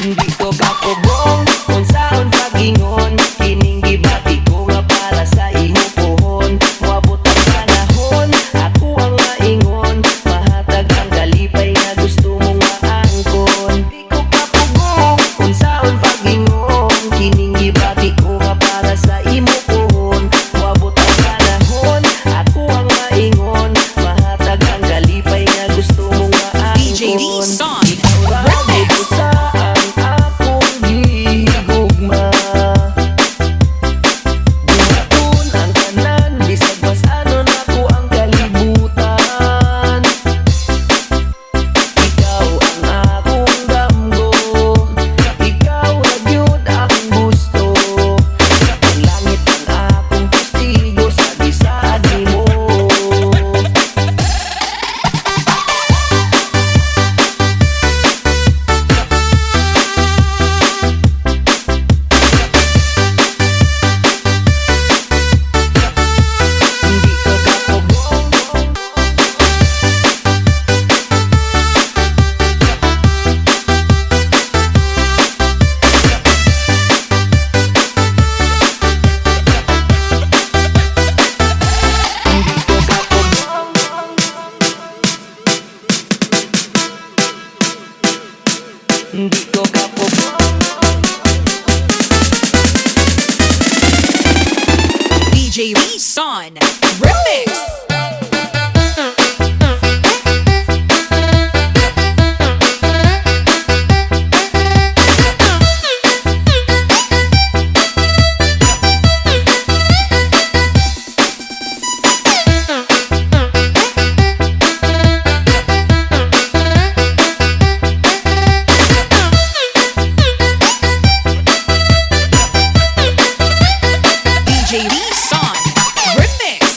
Di ko kapugong kung saan pagingon, kining gibati ko nga para sa imo puhon. Moabot ang panahon, ako ang maingon, mahatag ang kalipay nga gusto mong maangkon. Di ko kapugong kung saan pagingon, kining gibati ko nga para sa imo puhon. Moabot ang panahon, ako ang maingon, mahatag ang kalipay nga gusto mong maangkon. DJ D-Son Di ko kapugong. DJ D-Son Remix.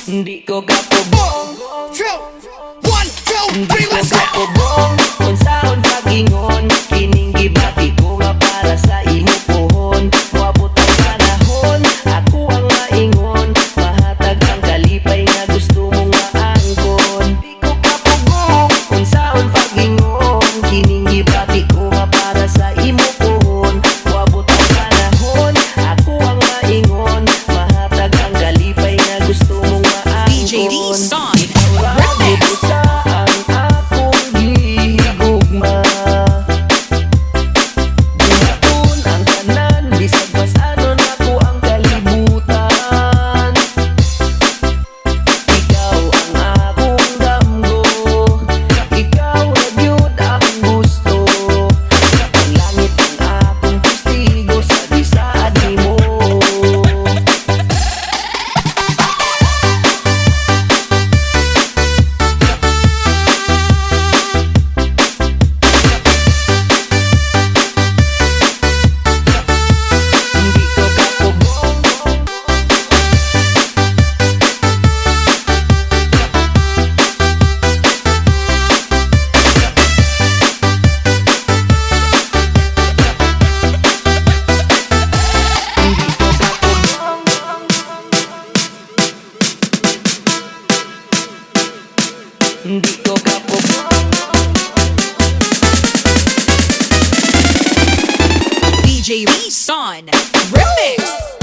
Di ko kapugong. 1, 2, 3, let's go. Kapugong kung saan pagingon, kining gibati ko nga para sa imo puhon. Moabot ang panahon, ako ang maingon, mahatag ang kalipay nga gusto mong maangkon. Di ko kapugong kung saan pagingon, kining gibati ko nga para sa imo puhon. Moabot ang panahon, ako ang maingon, mahatag ang kalipay nga gusto mong maangkon. DJ D-Son Remix. Di ko kapugong. DJ D-Son Remix.